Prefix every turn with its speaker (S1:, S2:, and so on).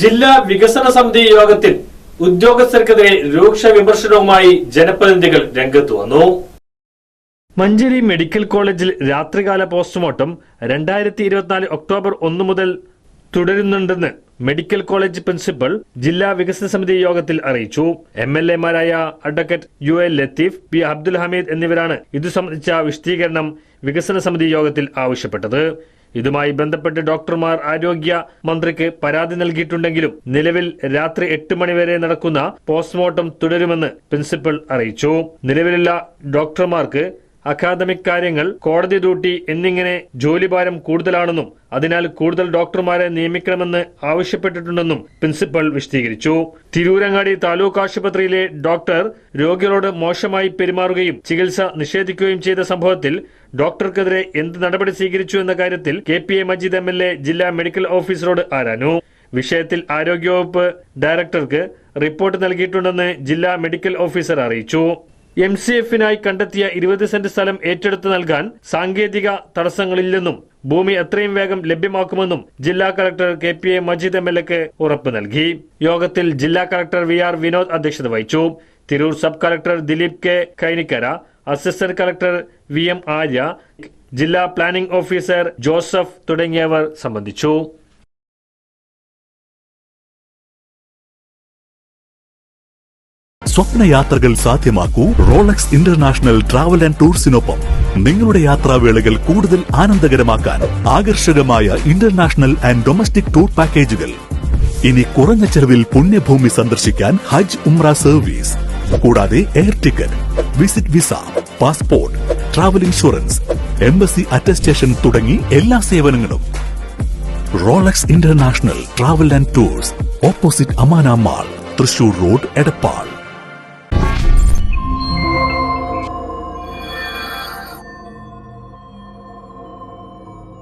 S1: ജില്ലാ വികസന സമിതി യോഗത്തിൽ ഉദ്യോഗസ്ഥർക്കെതിരെ രൂക്ഷ വിമർശനവുമായി ജനപ്രതിനിധികൾ രംഗത്ത് വന്നു. മഞ്ചേരി മെഡിക്കൽ കോളേജിൽ രാത്രികാല പോസ്റ്റ്മോർട്ടം 2024 ഒക്ടോബർ 1 മുതൽ തുടരുന്നുണ്ടെന്ന് മെഡിക്കൽ കോളേജ് പ്രിൻസിപ്പൽ ജില്ലാ വികസന സമിതി യോഗത്തിൽ അറിയിച്ചു. MLA-മാരായ advocate UL Latheef, P. Abdul Hameed എന്നിവരാണ് ഇതു സംബന്ധിച്ച വിശദീകരണം വികസന സമിതി യോഗത്തിൽ ആവശ്യപ്പെട്ടത്. ഇതുമായി ബന്ധപ്പെട്ട് ഡോക്ടർമാർ ആരോഗ്യ മന്ത്രിക്ക് പരാതി നൽകിയിട്ടുണ്ടെങ്കിലും നിലവിൽ രാത്രി 8 മണിവരെ നടക്കുന്ന പോസ്റ്റ്മോർട്ടം തുടരുമെന്ന് പ്രിൻസിപ്പൽ അറിയിച്ചു. നിലവിലുള്ള ഡോക്ടർമാർക്ക് അക്കാദമിക് കാര്യങ്ങൾ, കോടതി ഡ്യൂട്ടി എന്നിങ്ങനെ ജോലിഭാരം കൂടുതലാണെന്നും അതിനാൽ കൂടുതൽ ഡോക്ടർമാരെ നിയമിക്കണമെന്ന് ആവശ്യപ്പെട്ടിട്ടുണ്ടെന്നും പ്രിൻസിപ്പൽ വിശദീകരിച്ചു. തിരൂരങ്ങാടി താലൂക്ക് ആശുപത്രിയിലെ ഡോക്ടർ രോഗികളോട് മോശമായി പെരുമാറുകയും ചികിത്സ നിഷേധിക്കുകയും ചെയ്ത സംഭവത്തിൽ ഡോക്ടർക്കെതിരെ എന്ത് നടപടി സ്വീകരിച്ചു എന്ന കാര്യത്തിൽ KPA മജീദ് MLA ജില്ലാ മെഡിക്കൽ ഓഫീസറോട് ആരാഞ്ഞു. വിഷയത്തിൽ ആരോഗ്യവകുപ്പ് ഡയറക്ടർക്ക് റിപ്പോർട്ട് നൽകിയിട്ടുണ്ടെന്ന് ജില്ലാ മെഡിക്കൽ ഓഫീസർ അറിയിച്ചു. MCF-നായി കണ്ടെത്തിയ 20 സെന്റ് സ്ഥലം ഏറ്റെടുത്ത് നൽകാൻ സാങ്കേതിക തടസ്സങ്ങളില്ലെന്നും ഭൂമി എത്രയും വേഗം ലഭ്യമാക്കുമെന്നും ജില്ലാ കളക്ടർ KPA മജീദ് MLA-ക്ക് ഉറപ്പ് നൽകി. യോഗത്തിൽ ജില്ലാ കളക്ടർ VR വിനോദ് അധ്യക്ഷത വഹിച്ചു. Tirur sub collector Dileep K. Kainikkara, assistant collector VM Arya, ജില്ലാ പ്ലാനിംഗ് ഓഫീസർ ജോസഫ് തുടങ്ങിയവർ സംബന്ധിച്ചു.
S2: സ്വപ്നയാത്രകൾ സാധ്യമാക്കൂ റോളക്സ് ഇന്റർനാഷണൽ ട്രാവൽ ആൻഡ് ടൂർസിനൊപ്പം. നിങ്ങളുടെ യാത്രാവേളകൾ കൂടുതൽ ആനന്ദകരമാക്കാൻ ആകർഷകമായ ഇന്റർനാഷണൽ ആൻഡ് ഡൊമസ്റ്റിക് ടൂർ പാക്കേജുകൾ. ഇനി കുറഞ്ഞ ചെലവിൽ പുണ്യഭൂമി സന്ദർശിക്കാൻ ഹജ്ജ് ഉംറ സർവീസ്, കൂടാതെ air ticket, visit visa, passport, travel insurance, embassy attestation തുടങ്ങി എല്ലാ സേവനങ്ങളും. Rolex international travel and tours, opposite Amana mall, Thrissur road, Edappal.